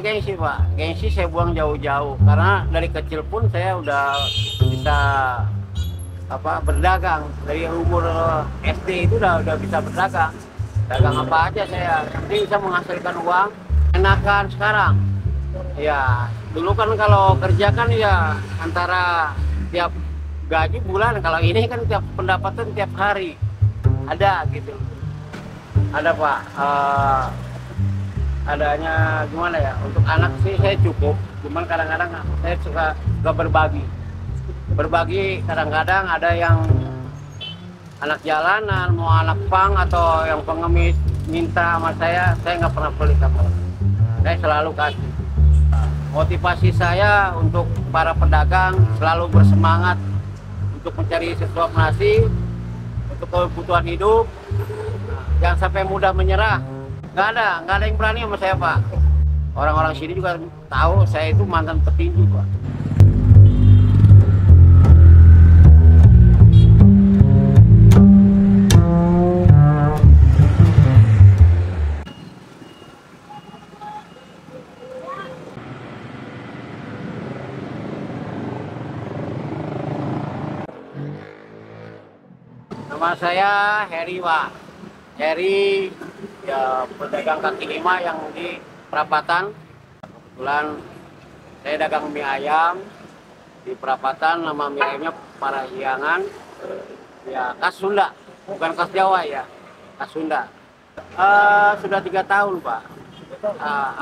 gengsi Pak, gengsi saya buang jauh-jauh karena dari kecil pun saya udah bisa berdagang. Dari umur SD itu udah bisa berdagang. Dagang apa aja saya, jadi bisa menghasilkan uang. Enakan sekarang. Ya, dulu kan kalau kerja kan ya antara tiap gaji bulan, kalau ini kan tiap pendapatan tiap hari ada gitu. Ada Pak. Adanya gimana ya, untuk anak sih saya cukup, cuman kadang-kadang saya suka berbagi kadang-kadang ada yang anak jalanan, mau anak pang atau yang pengemis minta sama saya nggak pernah pelit sama orang. Saya selalu kasih. Motivasi saya untuk para pedagang selalu bersemangat untuk mencari sesuap nasi untuk kebutuhan hidup. Jangan sampai mudah menyerah. Nggak ada yang berani sama saya Pak. Orang-orang sini juga tahu saya itu mantan petinju Pak. Nama saya Heri Pak. Heri ya, pedagang kaki lima yang di Perapatan. Kebetulan saya dagang mie ayam di Perapatan, nama mie ayamnya Parahyangan. Ya, khas Sunda, bukan khas Jawa ya, khas Sunda. Sudah 3 tahun Pak.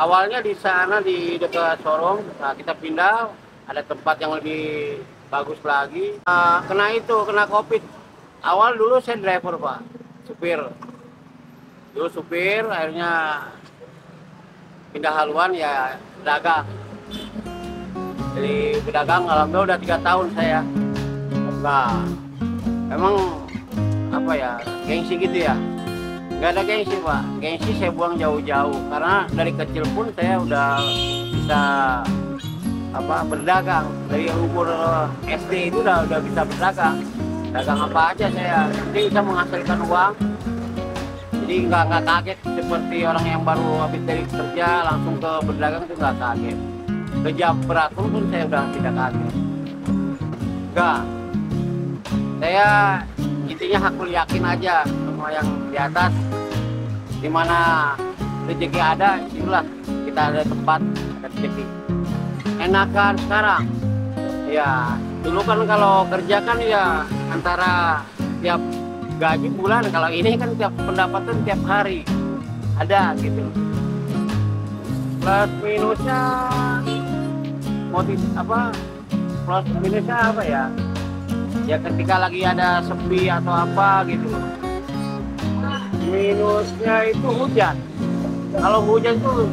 Awalnya di sana di dekat Sorong, kita pindah, ada tempat yang lebih bagus lagi. Kena COVID. Awal dulu saya driver Pak, supir. Dulu supir, akhirnya pindah haluan ya pedagang. Jadi pedagang alhamdulillah udah 3 tahun saya. Nah, emang apa ya, gengsi gitu ya? Nggak ada gengsi Pak, gengsi saya buang jauh-jauh karena dari kecil pun saya udah bisa berdagang. Dari umur SD itu udah bisa berdagang. Dagang apa aja saya, jadi bisa menghasilkan uang. Jadi nggak kaget seperti orang yang baru habis dari kerja langsung ke berdagang, itu nggak kaget. Kerja berat pun saya udah tidak kaget. Enggak, saya intinya hakul yakin aja sama yang di atas. Dimana rezeki ada, itulah kita ada tempat, ada rezeki. Enakan sekarang. Ya, dulu kan kalau kerja kan ya antara tiap gaji bulan, kalau ini kan tiap pendapatan tiap hari ada gitu. Plus minusnya plus minusnya apa ya? Ya ketika lagi ada sepi atau apa gitu. Minusnya itu hujan. Kalau hujan tuh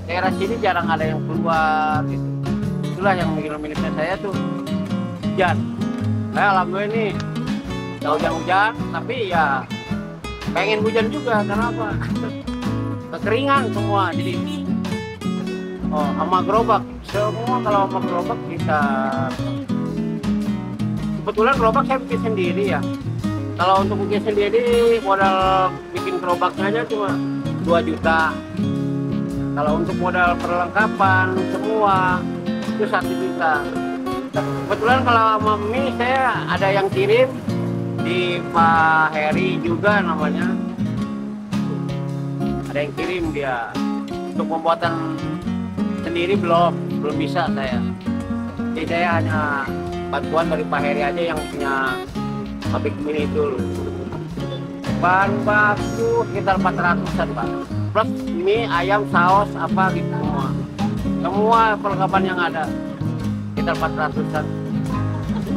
daerah sini jarang ada yang keluar gitu. Itulah yang minusnya saya tuh hujan. Saya alhamdulillah ini nggak hujan-hujan, tapi ya pengen hujan juga. Kenapa? Kekeringan semua jadi. Sama gerobak semua, kalau sama gerobak bisa. Kebetulan gerobak saya bikin sendiri ya. Kalau untuk bikin sendiri modal bikin gerobaknya aja cuma 2 juta. Kalau untuk modal perlengkapan semua itu 1 juta. Kebetulan kalau sama mie saya ada yang kirim di Pak Heri juga namanya. Ada yang kirim dia. Untuk pembuatan sendiri belum bisa saya. Jadi saya hanya bantuan dari Pak Heri aja yang punya pabrik mie itu. Bahan baku sekitar 400-an Pak. Plus mie, ayam, saus, apa gitu semua. Semua perlengkapan yang ada sekitar 400-an.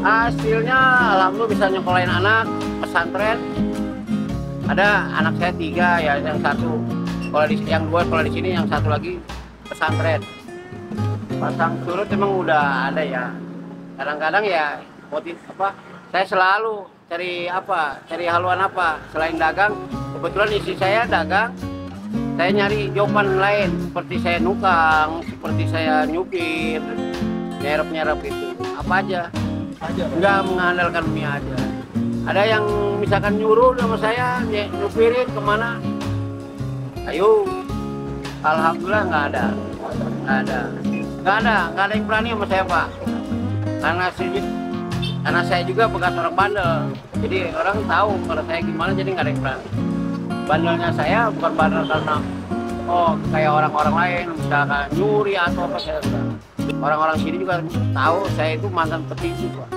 Hasilnya alhamdulillah bisa nyekolahin anak pesantren. Ada anak saya 3 ya, yang 1 yang 2 sekolah di sini, yang 1 lagi pesantren. Pasang surut emang udah ada ya. Kadang-kadang ya saya selalu cari haluan selain dagang. Kebetulan istri saya dagang, saya nyari joban lain seperti saya nukang, seperti saya nyupir, nyerap itu apa aja, nggak mengandalkan mie aja. Ada yang misalkan nyuruh sama saya nyupirin kemana, ayo Alhamdulillah nggak ada, nggak ada, nggak ada yang berani sama saya Pak. Karena saya juga bekas orang bandel, jadi orang tahu kalau saya gimana, jadi nggak ada yang berani. Bandelnya saya bukan bandel karena kayak orang-orang lain misalkan nyuri atau apa, saya enggak. Orang-orang sini juga tahu saya itu mantan petinju Pak.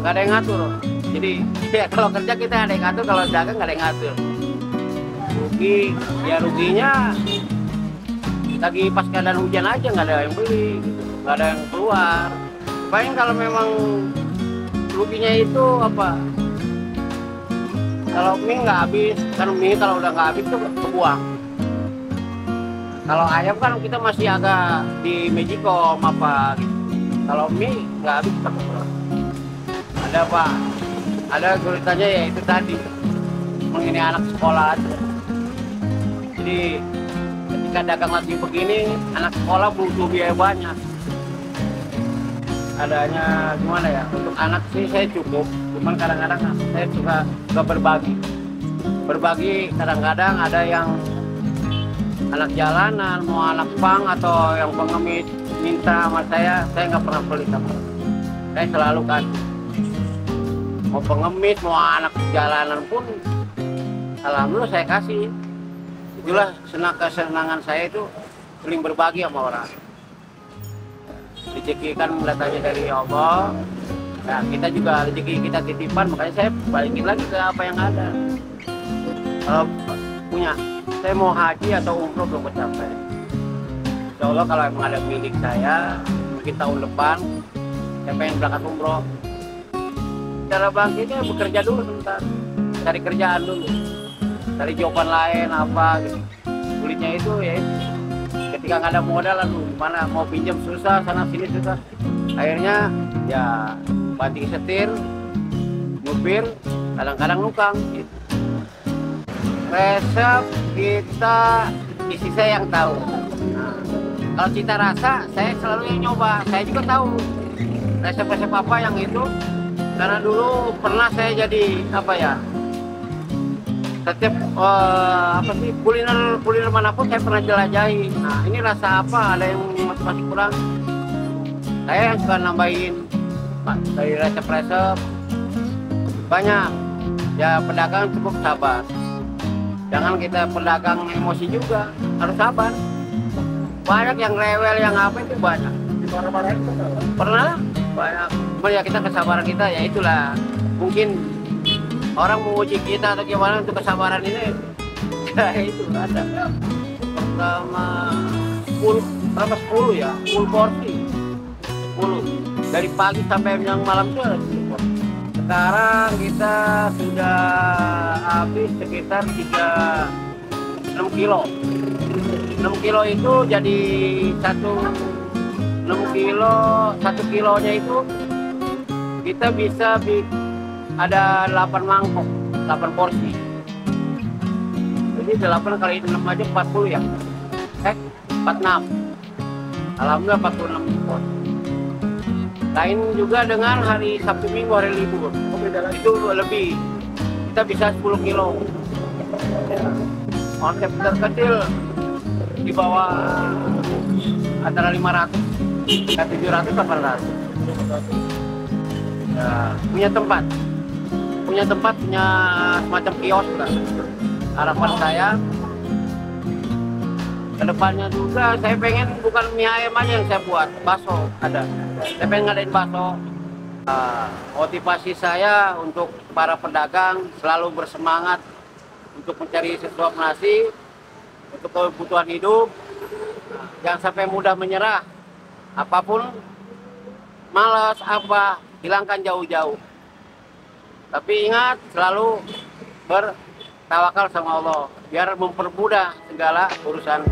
Nggak ada yang ngatur, jadi ya kalau kerja kita ada yang ngatur, kalau dagang nggak ada yang ngatur. Ruginya lagi pas keadaan hujan aja nggak ada yang beli gitu. Nggak ada yang keluar. Paling kalau memang ruginya itu apa, kalau mie nggak habis, kan mie kalau udah nggak habis tuh kebuang. Kalau ayam kan kita masih agak di Magicom apa gitu. Kalau mie nggak habis kita kebuang. Ada Pak, ada kesulitannya ya itu tadi, ini anak sekolah aja. Jadi ketika dagang lagi begini, anak sekolah butuh biaya banyak. Adanya gimana ya, untuk anak sih saya cukup, cuman kadang-kadang saya suka berbagi. Kadang-kadang ada yang anak jalanan, mau anak pang atau yang pengemis minta sama saya nggak pernah pelit sama. Saya selalu kasih. Mau pengemis, mau anak jalanan pun, alhamdulillah saya kasih. Itulah kesenangan saya itu, saling berbagi sama orang. Rezeki kan datangnya dari Allah. Nah, kita juga rezeki kita titipan, makanya saya balikin lagi ke apa yang ada. Kalau punya, saya mau haji atau umroh belum mencapai. Insya Allah kalau emang ada milik saya, mungkin tahun depan, saya pengen berangkat umroh. Cara bangkitnya bekerja dulu sebentar, cari kerjaan dulu, cari jawaban lain apa gitu. Sulitnya itu ya itu. Ketika nggak ada modal, lalu gimana mau pinjam susah, sana sini susah. Akhirnya ya banting setir, nyupir, kadang-kadang nukang gitu. Resep kita isi saya yang tahu. Nah, kalau cita rasa saya selalu yang nyoba, saya juga tahu resep-resep apa yang itu. Karena dulu pernah saya jadi apa ya, setiap kuliner manapun saya pernah jelajahi. Nah ini rasa apa, ada yang masih kurang, saya yang suka nambahin dari resep-resep banyak. Ya pedagang cukup sabar, jangan kita pedagang emosi juga, harus sabar. Banyak yang rewel, yang apa itu banyak. Pernah banyak. Ya kita kesabaran kita ya itulah, mungkin orang menguji kita atau gimana untuk kesabaran ini. Ya itu ada. Pertama 10 ya, 10 porsi. 10 dari pagi sampai yang malam itu ada 10 porsi. Sekarang kita sudah habis sekitar 6 kilo. 6 kilo itu jadi 6 kilonya itu kita bisa ada 8 mangkok, 8 porsi. Jadi 8 kali 6 aja 40 ya. 46. Alhamdulillah 46 porsi. Lain juga dengan hari Sabtu Minggu, hari libur. Itu lebih. Kita bisa 10 kilo. Konsep terkecil di bawah antara 500, 700, 800. Ya, punya tempat, punya semacam kios lah. Harapan saya kedepannya juga saya pengen bukan mie ayam aja yang saya buat, bakso ada. Saya pengen ngadain bakso. Motivasi saya untuk para pedagang selalu bersemangat untuk mencari sesuap nasi, untuk kebutuhan hidup. Jangan sampai mudah menyerah. Apapun, malas apa, hilangkan jauh-jauh. Tapi ingat, selalu bertawakal sama Allah, biar mempermudah segala urusan